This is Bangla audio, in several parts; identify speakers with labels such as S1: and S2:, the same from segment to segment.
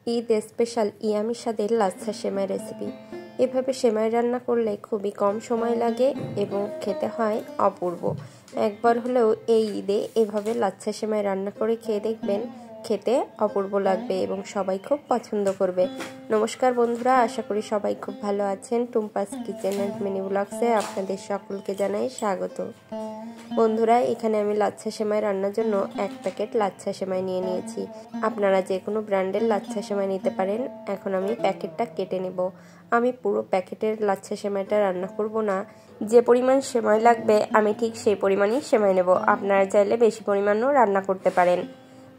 S1: ঈদ স্পেশাল ইয়ামি স্বাদের লাচ্ছা সেমাই রেসিপি। এভাবে সেমাই রান্না করলে খুবই কম সময় লাগে এবং খেতে হয় অপূর্ব। একবার হলেও এই ঈদে এভাবে লাচ্ছা সেমাই রান্না করে খেয়ে দেখবেন, খেতে অপূর্ব লাগবে এবং সবাই খুব পছন্দ করবে। নমস্কার বন্ধুরা, আশা করি সবাই খুব ভালো আছেন। টুম্পাস কিচেন অ্যান্ড মিনি ব্লগসে আপনাদের সকলকে জানাই স্বাগত। বন্ধুরা, এখানে আমি লাচ্ছা সেমাই রান্নার জন্য 1 প্যাকেট লাচ্ছা সেমাই নিয়ে নিয়েছি। আপনারা যে কোনো ব্র্যান্ডের লাচ্ছা সেমাই নিতে পারেন। এখন আমি প্যাকেটটা কেটে নেব। আমি পুরো প্যাকেটের লাচ্ছা সেমাইটা রান্না করব না, যে পরিমাণ সেমাই লাগবে আমি ঠিক সেই পরিমাণই সেমাই নেব। আপনারা চাইলে বেশি পরিমাণও রান্না করতে পারেন।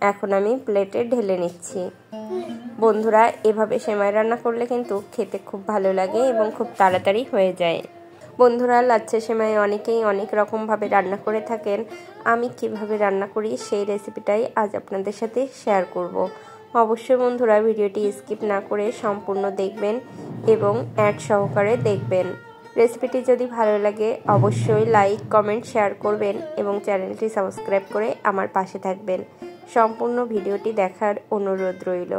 S1: এখন আমি প্লেটে ঢেলে নিচ্ছি। বন্ধুরা, এভাবে সেমাই রান্না করলে কিন্তু খেতে খুব ভালো লাগে এবং খুব তাড়াতাড়ি হয়ে যায়। বন্ধুরা, লাচ্ছা সেমাই অনেকেই অনেক রকমভাবে রান্না করে থাকেন। আমি কিভাবে রান্না করি সেই রেসিপিটাই আজ আপনাদের সাথে শেয়ার করব। অবশ্যই বন্ধুরা, ভিডিওটি স্কিপ না করে সম্পূর্ণ দেখবেন এবং অ্যাড সহকারে দেখবেন। রেসিপিটি যদি ভালো লাগে অবশ্যই লাইক, কমেন্ট, শেয়ার করবেন এবং চ্যানেলটি সাবস্ক্রাইব করে আমার পাশে থাকবেন। সম্পূর্ণ ভিডিওটি দেখার অনুরোধ রইল।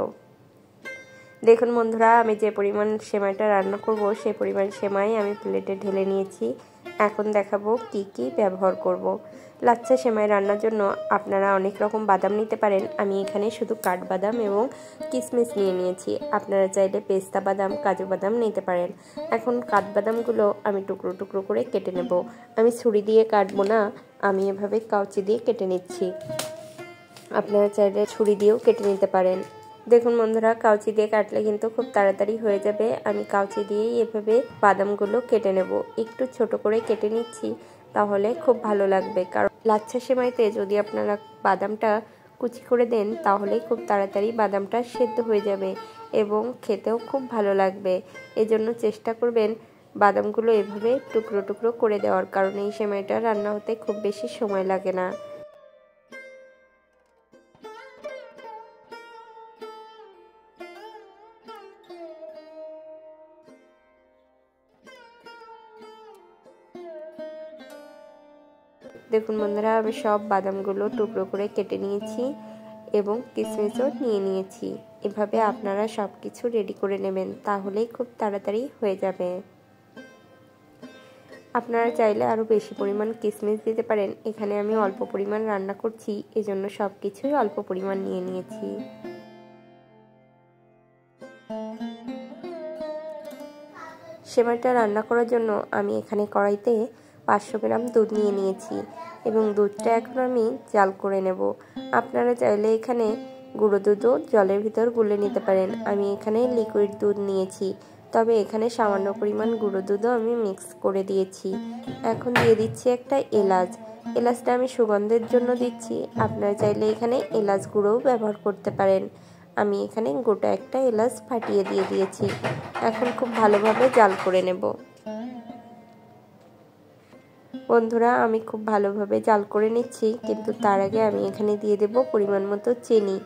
S1: দেখুন বন্ধুরা, আমি যে পরিমাণ সেমাইটা রান্না করব সেই পরিমাণ সেমাই আমি প্লেটে ঢেলে নিয়েছি। এখন দেখাবো কি কি ব্যবহার করব। লাচ্ছা সেমাই রান্নার জন্য আপনারা অনেক রকম বাদাম নিতে পারেন। আমি এখানে শুধু কাঠবাদাম এবং কিশমিশ নিয়ে নিয়েছি। আপনারা চাইলে পেস্তা বাদাম, কাজু বাদাম নিতে পারেন। এখন কাঠবাদামগুলো আমি টুকরো টুকরো করে কেটে নেব। আমি ছুরি দিয়ে কাটবো না, আমি এভাবে কাঁচি দিয়ে কেটে নিচ্ছি। আপনারা চাইলে ছুরি দিয়েও কেটে নিতে পারেন। দেখুন বন্ধুরা, কাউচি দিয়ে কাটলে কিন্তু খুব তাড়াতাড়ি হয়ে যাবে। আমি কাউচি দিয়েই এভাবে বাদামগুলো কেটে নেব। একটু ছোট করে কেটে নিচ্ছি, তাহলে খুব ভালো লাগবে। কারণ লাচ্ছা সেমাইতে যদি আপনারা বাদামটা কুচি করে দেন তাহলে খুব তাড়াতাড়ি বাদামটা সেদ্ধ হয়ে যাবে এবং খেতেও খুব ভালো লাগবে। এজন্য চেষ্টা করবেন বাদামগুলো এভাবে টুকরো টুকরো করে দেওয়ার, কারণে এই সেমাইটা রান্না হতে খুব বেশি সময় লাগে না। দেখুন বন্ধুরা, আমি সব বাদামগুলো টুকরো করে কেটে নিয়েছি এবং কিশমিশও নিয়ে নিয়েছি। এভাবে আপনারা সব কিছু রেডি করে নেবেন, তাহলেই খুব তাড়াতাড়ি হয়ে যাবে। আপনারা চাইলে আরও বেশি পরিমাণ কিশমিশ দিতে পারেন। এখানে আমি অল্প পরিমাণ রান্না করছি, এজন্য সব কিছুই অল্প পরিমাণ নিয়ে নিয়েছি। সেমাইটা রান্না করার জন্য আমি এখানে কড়াইতে 500 গ্রাম দুধ নিয়ে নিয়েছি এবং দুধটা এখন আমি জাল করে নেব। আপনারা চাইলে এখানে গুঁড়ো দুধও জলের ভিতর গুলে নিতে পারেন। আমি এখানে লিকুইড দুধ নিয়েছি, তবে এখানে সামান্য পরিমাণ গুঁড়ো দুধও আমি মিক্স করে দিয়েছি। এখন দিয়ে দিচ্ছি একটা এলাচ। এলাচটা আমি সুগন্ধের জন্য দিচ্ছি। আপনারা চাইলে এখানে এলাচ গুঁড়োও ব্যবহার করতে পারেন। আমি এখানে গোটা একটা এলাচ ফাটিয়ে দিয়ে দিয়েছি। এখন খুব ভালোভাবে জাল করে নেব। বন্ধুরা, আমি খুব ভালোভাবে জাল করে নিচ্ছি, কিন্তু তার আগে আমি এখানে দিয়ে দেব পরিমাণ মতো চিনি।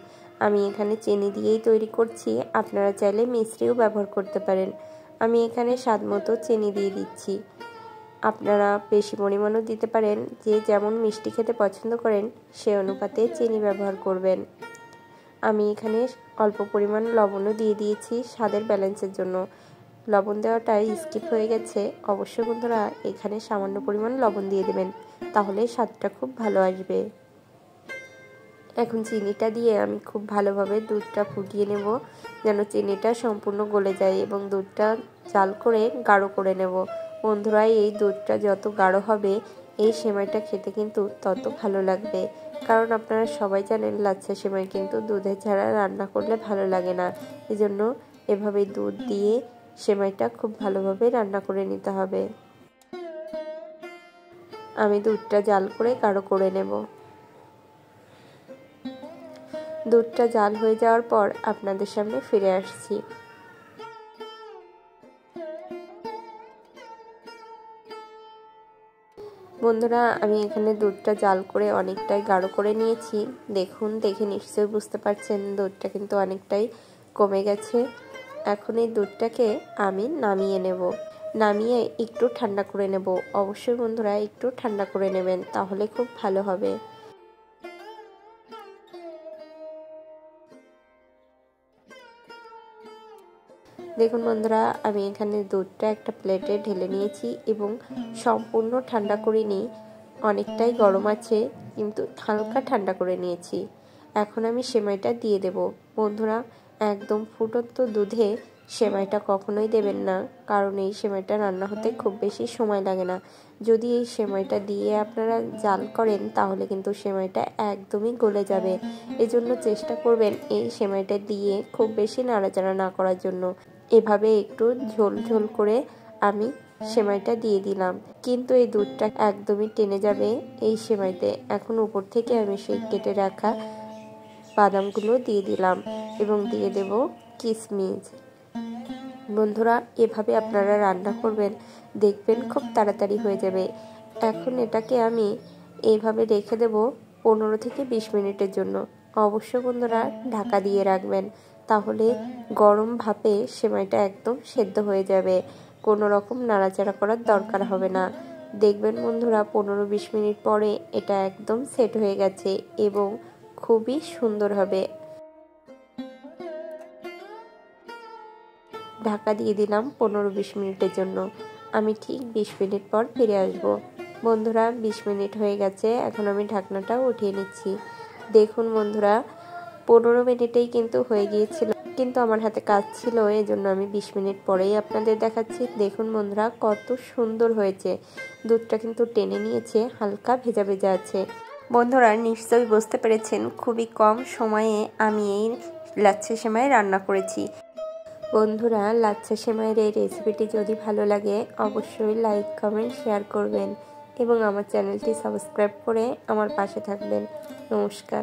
S1: আমি এখানে চিনি দিয়েই তৈরি করছি। আপনারা চাইলে মিশ্রিও ব্যবহার করতে পারেন। আমি এখানে স্বাদ মতো চিনি দিয়ে দিচ্ছি। আপনারা বেশি পরিমাণও দিতে পারেন। যে যেমন মিষ্টি খেতে পছন্দ করেন সে অনুপাতে চিনি ব্যবহার করবেন। আমি এখানে অল্প পরিমাণ লবণও দিয়ে দিয়েছি স্বাদের ব্যালেন্সের জন্য। লবণ দেওয়াটা স্কিপ হয়ে গেছে। অবশ্যই বন্ধুরা এখানে সামান্য পরিমাণ লবণ দিয়ে দেবেন, তাহলে স্বাদটা খুব ভালো আসবে। এখন চিনিটা দিয়ে আমি খুব ভালোভাবে দুধটা ফুটিয়ে নেব, যেন চিনিটা সম্পূর্ণ গলে যায় এবং দুধটা জাল করে গাঢ় করে নেব। বন্ধুরা, এই দুধটা যত গাঢ় হবে এই সেমাইটা খেতে কিন্তু তত ভালো লাগবে। কারণ আপনারা সবাই জানেন লাচ্ছা সেমাই কিন্তু দুধে ছাড়া রান্না করলে ভালো লাগে না। এজন্য এভাবে দুধ দিয়ে সেমাইটা খুব ভালোভাবে রান্না করে নিতে হবে। আমি দুধটা জাল করে গাঢ় করে নেব। দুধটা জাল হয়ে যাওয়ার পর আপনাদের সামনে ফিরে আসছি। বন্ধুরা, আমি এখানে দুধটা জাল করে অনেকটাই গাঢ় করে নিয়েছি। দেখুন, দেখে নিশ্চয়ই বুঝতে পারছেন দুধটা কিন্তু অনেকটাই কমে গেছে। এখন এই দুধটাকে আমি নামিয়ে নেব। নামিয়ে একটু ঠান্ডা করে নেব। অবশ্যই বন্ধুরা একটু ঠান্ডা করে নেবেন, তাহলে খুব ভালো হবে। দেখুন বন্ধুরা, আমি এখানে দুধটা একটা প্লেটে ঢেলে নিয়েছি এবং সম্পূর্ণ ঠান্ডা করিনি, অনেকটাই গরম আছে কিন্তু হালকা ঠান্ডা করে নিয়েছি। এখন আমি সেমাইটা দিয়ে দেব। বন্ধুরা, একদম ফুটন্ত দুধে সেমাইটা কখনোই দেবেন না, কারণ এই সেমাইটা রান্না হতে খুব বেশি সময় লাগে না। যদি এই সেমাইটা দিয়ে আপনারা জাল করেন তাহলে কিন্তু সেমাইটা একদমই গলে যাবে। এজন্য চেষ্টা করবেন এই সেমাইটা দিয়ে খুব বেশি নাড়াচাড়া না করার জন্য। এভাবে একটু ঝোল ঝোল করে আমি সেমাইটা দিয়ে দিলাম, কিন্তু এই দুধটা একদমই টেনে যাবে এই সেমাইতে। এখন উপর থেকে আমি সেই কেটে রাখা বাদামগুলো দিয়ে দিলাম এবং দিয়ে দেব কিশমিশ। বন্ধুরা, এভাবে আপনারা রান্না করবেন, দেখবেন খুব তাড়াতাড়ি হয়ে যাবে। এখন এটাকে আমি এইভাবে রেখে দেব 15 থেকে 20 মিনিটের জন্য। অবশ্য বন্ধুরা ঢাকা দিয়ে রাখবেন, তাহলে গরম ভাপে সেমাইটা একদম সেদ্ধ হয়ে যাবে, কোনো রকম নাড়াচাড়া করার দরকার হবে না। দেখবেন বন্ধুরা 15-20 মিনিট পরে এটা একদম সেট হয়ে গেছে এবং খুবই সুন্দর হবে। ঢাকা দিয়ে দিলাম 15-20 মিনিটের জন্য। আমি ঠিক 20 মিনিট পর ফিরে আসব। বন্ধুরা, 20 মিনিট হয়ে গেছে, এখন আমি ঢাকনাটা উঠিয়ে নিচ্ছি। দেখুন বন্ধুরা, 15 মিনিটেই কিন্তু হয়ে গিয়েছিল, কিন্তু আমার হাতে কাজ ছিল, এই জন্য আমি 20 মিনিট পরেই আপনাদের দেখাচ্ছি। দেখুন বন্ধুরা, কত সুন্দর হয়েছে। দুধটা কিন্তু টেনে নিয়েছে, হালকা ভেজা ভেজা আছে। বন্ধুরা, নিশ্চয়ই বুঝতে পেরেছেন খুবই কম সময়ে আমি এই লাচ্ছা সেমাই রান্না করেছি। বন্ধুরা, লাচ্ছা সেমাইয়ের এই রেসিপিটি যদি ভালো লাগে অবশ্যই লাইক, কমেন্ট, শেয়ার করবেন এবং আমার চ্যানেলটি সাবস্ক্রাইব করে আমার পাশে থাকবেন। নমস্কার।